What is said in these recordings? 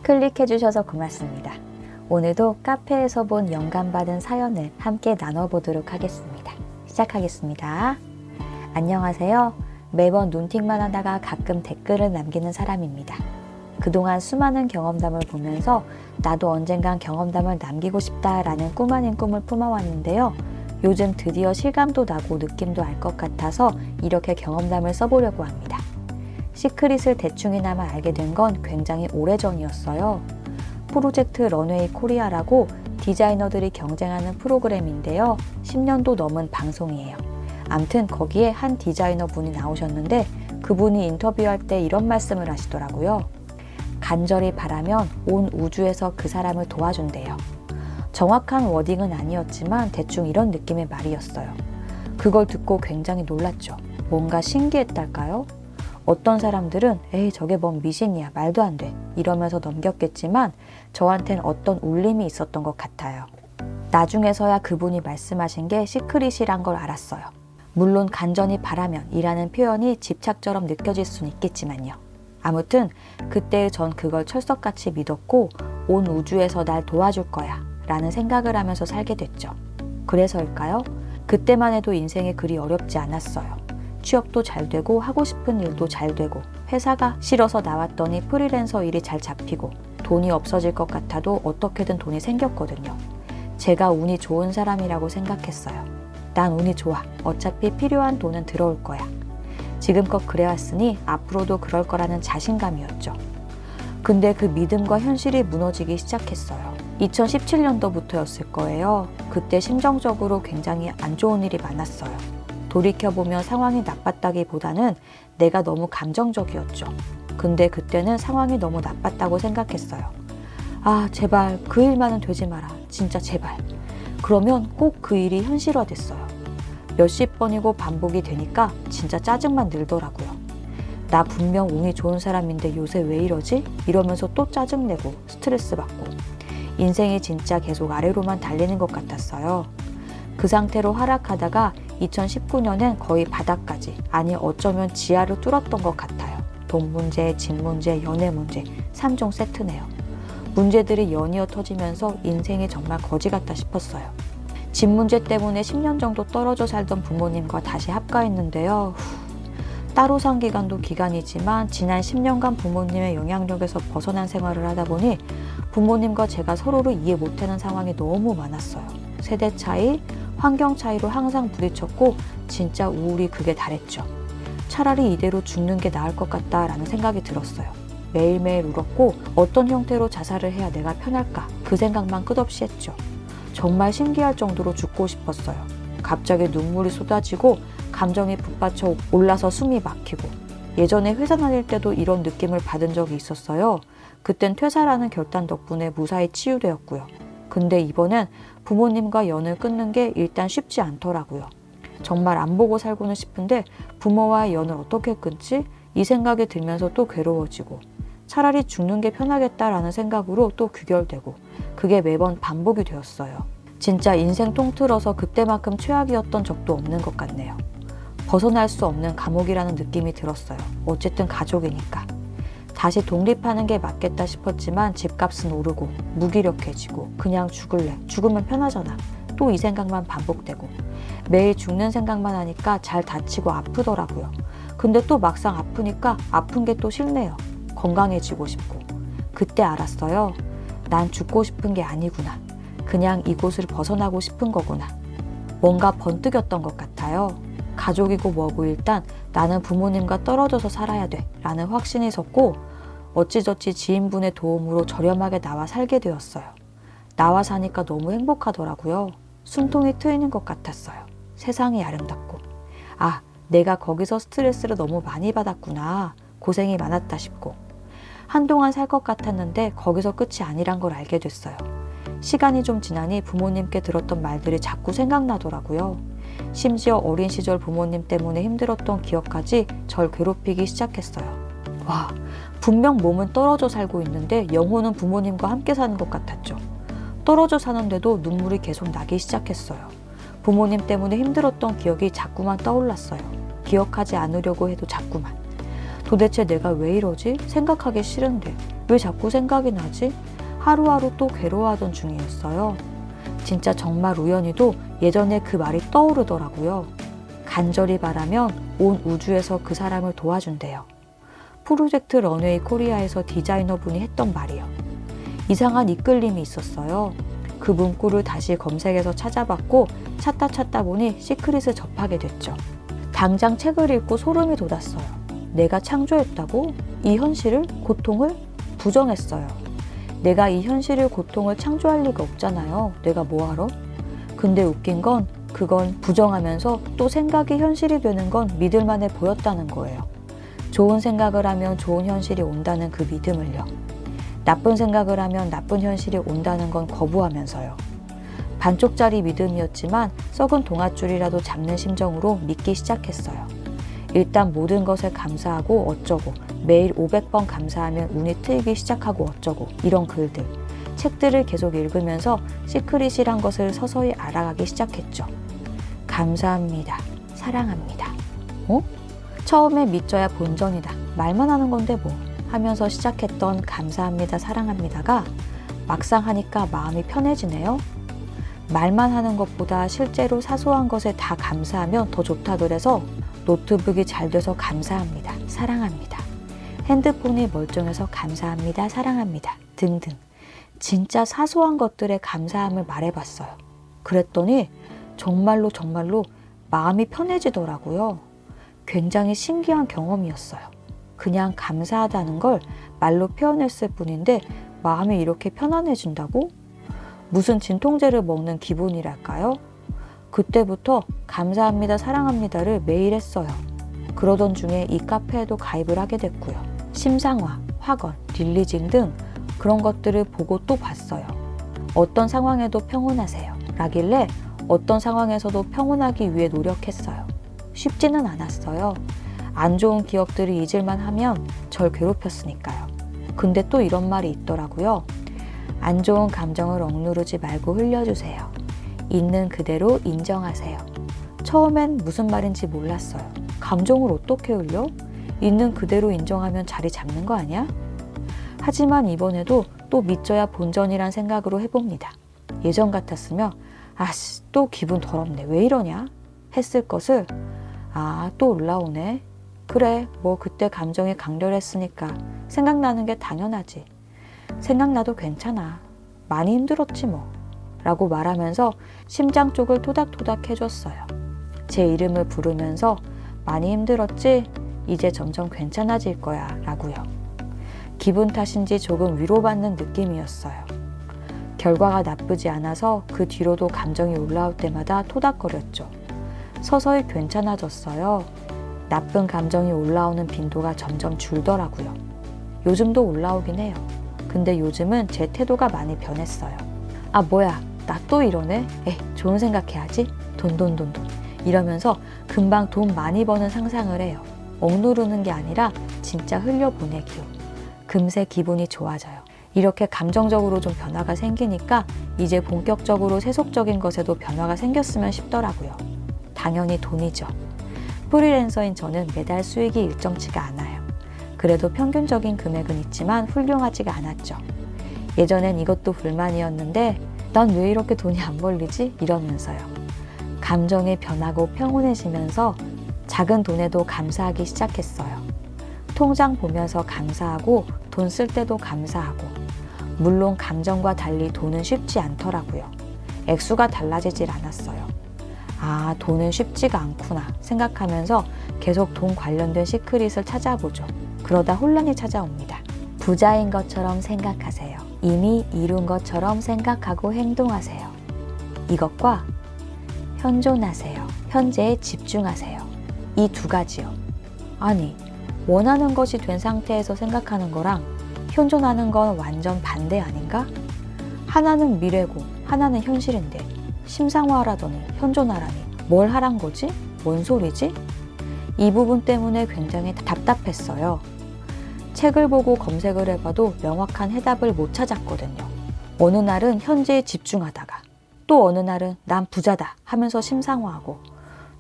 클릭해주셔서 고맙습니다. 오늘도 카페에서 본 영감받은 사연을 함께 나눠보도록 하겠습니다. 시작하겠습니다. 안녕하세요. 매번 눈팅만 하다가 가끔 댓글을 남기는 사람입니다. 그동안 수많은 경험담을 보면서 나도 언젠간 경험담을 남기고 싶다라는 꿈 아닌 꿈을 품어왔는데요. 요즘 드디어 실감도 나고 느낌도 알 것 같아서 이렇게 경험담을 써보려고 합니다. 시크릿을 대충이나마 알게 된 건 굉장히 오래전이었어요. 프로젝트 런웨이 코리아라고 디자이너들이 경쟁하는 프로그램인데요. 10년도 넘은 방송이에요. 암튼 거기에 한 디자이너 분이 나오셨는데 그분이 인터뷰할 때 이런 말씀을 하시더라고요. 간절히 바라면 온 우주에서 그 사람을 도와준대요. 정확한 워딩은 아니었지만 대충 이런 느낌의 말이었어요. 그걸 듣고 굉장히 놀랐죠. 뭔가 신기했달까요? 어떤 사람들은 에이 저게 뭔 미신이야 말도 안 돼 이러면서 넘겼겠지만 저한텐 어떤 울림이 있었던 것 같아요. 나중에서야 그분이 말씀하신 게 시크릿이란 걸 알았어요. 물론 간절히 바라면 이라는 표현이 집착처럼 느껴질 수는 있겠지만요. 아무튼 그때 전 그걸 철석같이 믿었고 온 우주에서 날 도와줄 거야 라는 생각을 하면서 살게 됐죠. 그래서일까요? 그때만 해도 인생이 그리 어렵지 않았어요. 취업도 잘 되고 하고 싶은 일도 잘 되고 회사가 싫어서 나왔더니 프리랜서 일이 잘 잡히고 돈이 없어질 것 같아도 어떻게든 돈이 생겼거든요. 제가 운이 좋은 사람이라고 생각했어요. 난 운이 좋아. 어차피 필요한 돈은 들어올 거야. 지금껏 그래왔으니 앞으로도 그럴 거라는 자신감이었죠. 근데 그 믿음과 현실이 무너지기 시작했어요. 2017년도부터였을 거예요. 그때 심정적으로 굉장히 안 좋은 일이 많았어요. 돌이켜보면 상황이 나빴다기보다는 내가 너무 감정적이었죠. 근데 그때는 상황이 너무 나빴다고 생각했어요. 아, 제발 그 일만은 되지 마라. 진짜 제발. 그러면 꼭 그 일이 현실화됐어요. 몇십 번이고 반복이 되니까 진짜 짜증만 늘더라고요. 나 분명 운이 좋은 사람인데 요새 왜 이러지? 이러면서 또 짜증내고 스트레스 받고 인생이 진짜 계속 아래로만 달리는 것 같았어요. 그 상태로 하락하다가 2019년엔 거의 바닥까지, 아니 어쩌면 지하를 뚫었던 것 같아요. 돈 문제, 집 문제, 연애 문제, 3종 세트네요. 문제들이 연이어 터지면서 인생이 정말 거지 같다 싶었어요. 집 문제 때문에 10년 정도 떨어져 살던 부모님과 다시 합가했는데요. 따로 산 기간도 기간이지만 지난 10년간 부모님의 영향력에서 벗어난 생활을 하다 보니 부모님과 제가 서로를 이해 못하는 상황이 너무 많았어요. 세대 차이, 환경 차이로 항상 부딪혔고 진짜 우울이 극에 달했죠. 차라리 이대로 죽는 게 나을 것 같다라는 생각이 들었어요. 매일매일 울었고 어떤 형태로 자살을 해야 내가 편할까 그 생각만 끝없이 했죠. 정말 신기할 정도로 죽고 싶었어요. 갑자기 눈물이 쏟아지고 감정이 북받쳐 올라서 숨이 막히고 예전에 회사 다닐 때도 이런 느낌을 받은 적이 있었어요. 그땐 퇴사라는 결단 덕분에 무사히 치유되었고요. 근데 이번엔 부모님과 연을 끊는 게 일단 쉽지 않더라고요. 정말 안 보고 살고는 싶은데 부모와의 연을 어떻게 끊지? 이 생각이 들면서 또 괴로워지고 차라리 죽는 게 편하겠다라는 생각으로 또 규결되고 그게 매번 반복이 되었어요. 진짜 인생 통틀어서 그때만큼 최악이었던 적도 없는 것 같네요. 벗어날 수 없는 감옥이라는 느낌이 들었어요. 어쨌든 가족이니까. 다시 독립하는 게 맞겠다 싶었지만 집값은 오르고 무기력해지고 그냥 죽을래. 죽으면 편하잖아. 또 이 생각만 반복되고 매일 죽는 생각만 하니까 잘 다치고 아프더라고요. 근데 또 막상 아프니까 아픈 게 또 싫네요. 건강해지고 싶고. 그때 알았어요. 난 죽고 싶은 게 아니구나. 그냥 이곳을 벗어나고 싶은 거구나. 뭔가 번뜩였던 것 같아요. 가족이고 뭐고 일단 나는 부모님과 떨어져서 살아야 돼 라는 확신이 섰고 어찌저찌 지인분의 도움으로 저렴하게 나와 살게 되었어요. 나와 사니까 너무 행복하더라고요. 숨통이 트이는 것 같았어요. 세상이 아름답고 아, 내가 거기서 스트레스를 너무 많이 받았구나. 고생이 많았다 싶고 한동안 살 것 같았는데 거기서 끝이 아니란 걸 알게 됐어요. 시간이 좀 지나니 부모님께 들었던 말들이 자꾸 생각나더라고요. 심지어 어린 시절 부모님 때문에 힘들었던 기억까지 절 괴롭히기 시작했어요. 와, 분명 몸은 떨어져 살고 있는데 영혼은 부모님과 함께 사는 것 같았죠. 떨어져 사는데도 눈물이 계속 나기 시작했어요. 부모님 때문에 힘들었던 기억이 자꾸만 떠올랐어요. 기억하지 않으려고 해도 자꾸만. 도대체 내가 왜 이러지? 생각하기 싫은데 왜 자꾸 생각이 나지? 하루하루 또 괴로워하던 중이었어요. 진짜 정말 우연히도 예전에 그 말이 떠오르더라고요. 간절히 바라면 온 우주에서 그 사람을 도와준대요. 프로젝트 런웨이 코리아에서 디자이너분이 했던 말이요. 이상한 이끌림이 있었어요. 그 문구를 다시 검색해서 찾아봤고 찾다 보니 시크릿을 접하게 됐죠. 당장 책을 읽고 소름이 돋았어요. 내가 창조했다고? 이 현실을? 고통을? 부정했어요. 내가 이 현실을 고통을 창조할 리가 없잖아요. 내가 뭐하러? 근데 웃긴 건 그건 부정하면서 또 생각이 현실이 되는 건 믿을만해 보였다는 거예요. 좋은 생각을 하면 좋은 현실이 온다는 그 믿음을요. 나쁜 생각을 하면 나쁜 현실이 온다는 건 거부하면서요. 반쪽짜리 믿음이었지만 썩은 동아줄이라도 잡는 심정으로 믿기 시작했어요. 일단 모든 것에 감사하고 어쩌고, 매일 500번 감사하면 운이 트이기 시작하고 어쩌고, 이런 글들, 책들을 계속 읽으면서 시크릿이란 것을 서서히 알아가기 시작했죠. 감사합니다. 사랑합니다. 처음에 믿져야 본전이다. 말만 하는 건데 뭐 하면서 시작했던 감사합니다. 사랑합니다가 막상 하니까 마음이 편해지네요. 말만 하는 것보다 실제로 사소한 것에 다 감사하면 더 좋다 그래서 노트북이 잘 돼서 감사합니다. 사랑합니다. 핸드폰이 멀쩡해서 감사합니다. 사랑합니다. 등등. 진짜 사소한 것들에 감사함을 말해봤어요. 그랬더니 정말로 마음이 편해지더라고요. 굉장히 신기한 경험이었어요. 그냥 감사하다는 걸 말로 표현했을 뿐인데 마음이 이렇게 편안해진다고? 무슨 진통제를 먹는 기분이랄까요? 그때부터 감사합니다, 사랑합니다를 매일 했어요. 그러던 중에 이 카페에도 가입을 하게 됐고요. 심상화, 확언, 릴리징 등 그런 것들을 보고 또 봤어요. 어떤 상황에도 평온하세요. 라길래 어떤 상황에서도 평온하기 위해 노력했어요. 쉽지는 않았어요. 안 좋은 기억들을 잊을만 하면 절 괴롭혔으니까요. 근데 또 이런 말이 있더라고요. 안 좋은 감정을 억누르지 말고 흘려주세요. 있는 그대로 인정하세요. 처음엔 무슨 말인지 몰랐어요. 감정을 어떻게 흘려? 있는 그대로 인정하면 자리 잡는 거 아니야? 하지만 이번에도 또 믿져야 본전이란 생각으로 해봅니다. 예전 같았으면 아씨 또 기분 더럽네 왜 이러냐 했을 것을 또 올라오네. 그래 뭐 그때 감정이 강렬했으니까 생각나는 게 당연하지. 생각나도 괜찮아. 많이 힘들었지 뭐. 라고 말하면서 심장 쪽을 토닥토닥 해줬어요. 제 이름을 부르면서 많이 힘들었지? 이제 점점 괜찮아질 거야 라고요. 기분 탓인지 조금 위로받는 느낌이었어요. 결과가 나쁘지 않아서 그 뒤로도 감정이 올라올 때마다 토닥거렸죠. 서서히 괜찮아졌어요. 나쁜 감정이 올라오는 빈도가 점점 줄더라고요. 요즘도 올라오긴 해요. 근데 요즘은 제 태도가 많이 변했어요. 뭐야 나 또 이러네? 좋은 생각해야지. 돈 이러면서 금방 돈 많이 버는 상상을 해요. 억누르는 게 아니라 진짜 흘려보내기요. 금세 기분이 좋아져요. 이렇게 감정적으로 좀 변화가 생기니까 이제 본격적으로 세속적인 것에도 변화가 생겼으면 싶더라고요. 당연히 돈이죠. 프리랜서인 저는 매달 수익이 일정치가 않아요. 그래도 평균적인 금액은 있지만 훌륭하지가 않았죠. 예전엔 이것도 불만이었는데 난 왜 이렇게 돈이 안 벌리지? 이러면서요. 감정이 변하고 평온해지면서 작은 돈에도 감사하기 시작했어요. 통장 보면서 감사하고 돈 쓸 때도 감사하고 물론 감정과 달리 돈은 쉽지 않더라고요. 액수가 달라지질 않았어요. 돈은 쉽지가 않구나 생각하면서 계속 돈 관련된 시크릿을 찾아보죠. 그러다 혼란이 찾아옵니다. 부자인 것처럼 생각하세요. 이미 이룬 것처럼 생각하고 행동하세요. 이것과 현존하세요. 현재에 집중하세요. 이 두 가지요. 원하는 것이 된 상태에서 생각하는 거랑 현존하는 건 완전 반대 아닌가? 하나는 미래고 하나는 현실인데 심상화하라더니 현존하라니 뭘 하란 거지? 뭔 소리지? 이 부분 때문에 굉장히 답답했어요. 책을 보고 검색을 해봐도 명확한 해답을 못 찾았거든요. 어느 날은 현재에 집중하다가 또 어느 날은 난 부자다 하면서 심상화하고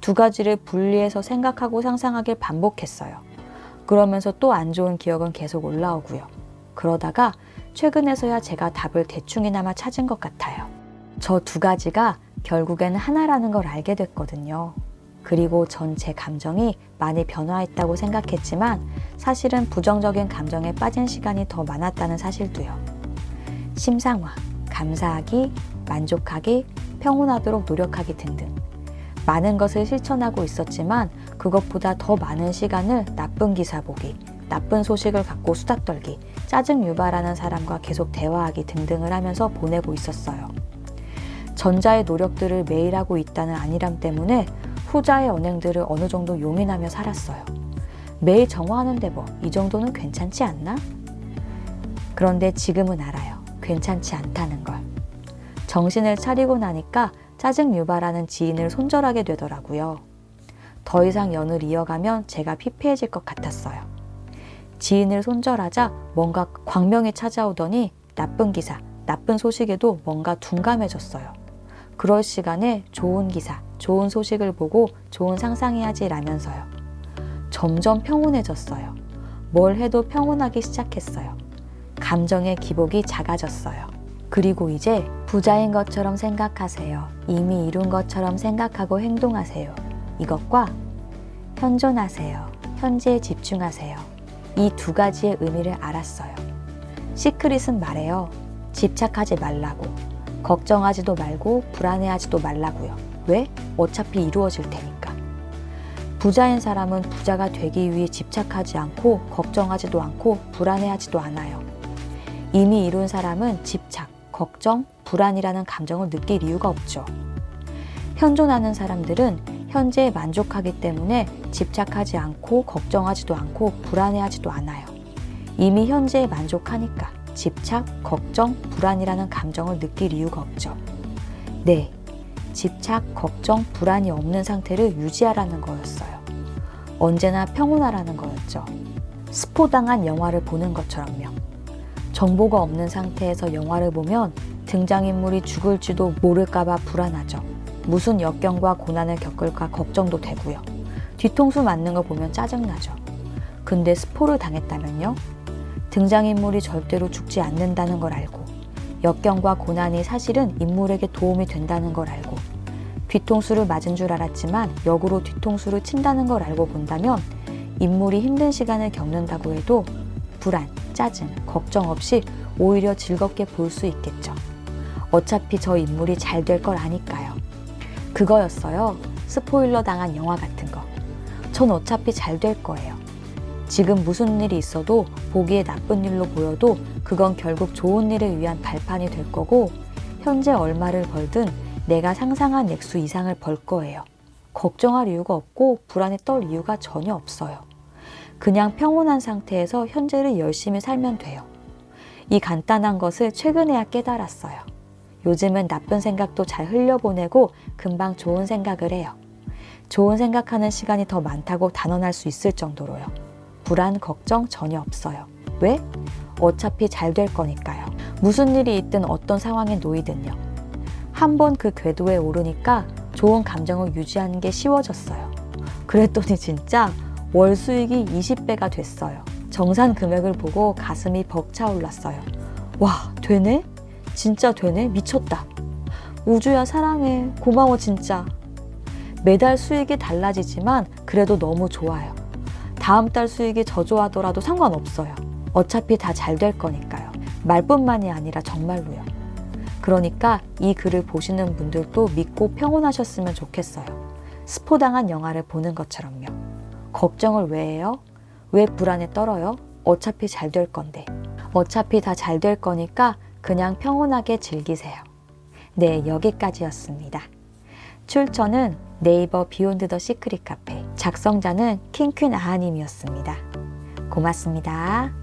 두 가지를 분리해서 생각하고 상상하길 반복했어요. 그러면서 또 안 좋은 기억은 계속 올라오고요. 그러다가 최근에서야 제가 답을 대충이나마 찾은 것 같아요. 저 두 가지가 결국에는 하나라는 걸 알게 됐거든요. 그리고 전 제 감정이 많이 변화했다고 생각했지만 사실은 부정적인 감정에 빠진 시간이 더 많았다는 사실도요. 심상화, 감사하기, 만족하기, 평온하도록 노력하기 등등. 많은 것을 실천하고 있었지만 그것보다 더 많은 시간을 나쁜 기사 보기, 나쁜 소식을 갖고 수다 떨기, 짜증 유발하는 사람과 계속 대화하기 등등을 하면서 보내고 있었어요. 전자의 노력들을 매일 하고 있다는 안일함 때문에 후자의 언행들을 어느 정도 용인하며 살았어요. 매일 정화하는데 뭐 이 정도는 괜찮지 않나? 그런데 지금은 알아요. 괜찮지 않다는 걸. 정신을 차리고 나니까 짜증 유발하는 지인을 손절하게 되더라고요. 더 이상 연을 이어가면 제가 피폐해질 것 같았어요. 지인을 손절하자 뭔가 광명이 찾아오더니 나쁜 기사, 나쁜 소식에도 뭔가 둔감해졌어요. 그럴 시간에 좋은 기사, 좋은 소식을 보고 좋은 상상해야지 라면서요. 점점 평온해졌어요. 뭘 해도 평온하기 시작했어요. 감정의 기복이 작아졌어요. 그리고 이제 부자인 것처럼 생각하세요. 이미 이룬 것처럼 생각하고 행동하세요. 이것과 현존하세요. 현재에 집중하세요. 이 두 가지의 의미를 알았어요. 시크릿은 말해요. 집착하지 말라고. 걱정하지도 말고 불안해하지도 말라고요. 왜? 어차피 이루어질 테니까. 부자인 사람은 부자가 되기 위해 집착하지 않고 걱정하지도 않고 불안해하지도 않아요. 이미 이룬 사람은 집착, 걱정, 불안이라는 감정을 느낄 이유가 없죠. 현존하는 사람들은 현재에 만족하기 때문에 집착하지 않고 걱정하지도 않고 불안해하지도 않아요. 이미 현재에 만족하니까 집착, 걱정, 불안이라는 감정을 느낄 이유가 없죠. 네, 집착, 걱정, 불안이 없는 상태를 유지하라는 거였어요. 언제나 평온하라는 거였죠. 스포당한 영화를 보는 것처럼요. 정보가 없는 상태에서 영화를 보면 등장인물이 죽을지도 모를까봐 불안하죠. 무슨 역경과 고난을 겪을까 걱정도 되고요. 뒤통수 맞는 거 보면 짜증나죠. 근데 스포를 당했다면요? 등장인물이 절대로 죽지 않는다는 걸 알고 역경과 고난이 사실은 인물에게 도움이 된다는 걸 알고 뒤통수를 맞은 줄 알았지만 역으로 뒤통수를 친다는 걸 알고 본다면 인물이 힘든 시간을 겪는다고 해도 불안, 짜증, 걱정 없이 오히려 즐겁게 볼 수 있겠죠. 어차피 저 인물이 잘 될 걸 아니까요. 그거였어요. 스포일러 당한 영화 같은 거. 전 어차피 잘 될 거예요. 지금 무슨 일이 있어도 보기에 나쁜 일로 보여도 그건 결국 좋은 일을 위한 발판이 될 거고 현재 얼마를 벌든 내가 상상한 액수 이상을 벌 거예요. 걱정할 이유가 없고 불안에 떨 이유가 전혀 없어요. 그냥 평온한 상태에서 현재를 열심히 살면 돼요. 이 간단한 것을 최근에야 깨달았어요. 요즘은 나쁜 생각도 잘 흘려보내고 금방 좋은 생각을 해요. 좋은 생각하는 시간이 더 많다고 단언할 수 있을 정도로요. 불안, 걱정 전혀 없어요. 왜? 어차피 잘 될 거니까요. 무슨 일이 있든 어떤 상황에 놓이든요. 한번 그 궤도에 오르니까 좋은 감정을 유지하는 게 쉬워졌어요. 그랬더니 진짜 월 수익이 20배가 됐어요. 정산 금액을 보고 가슴이 벅차올랐어요. 와, 되네? 진짜 되네? 미쳤다. 우주야 사랑해. 고마워 진짜. 매달 수익이 달라지지만 그래도 너무 좋아요. 다음 달 수익이 저조하더라도 상관없어요. 어차피 다 잘 될 거니까요. 말뿐만이 아니라 정말로요. 그러니까 이 글을 보시는 분들도 믿고 평온하셨으면 좋겠어요. 스포당한 영화를 보는 것처럼요. 걱정을 왜 해요? 왜 불안에 떨어요? 어차피 잘 될 건데. 어차피 다 잘 될 거니까 그냥 평온하게 즐기세요. 네, 여기까지였습니다. 출처는 네이버 비욘드 더 시크릿 카페, 작성자는 킹퀸 아하님이었습니다. 고맙습니다.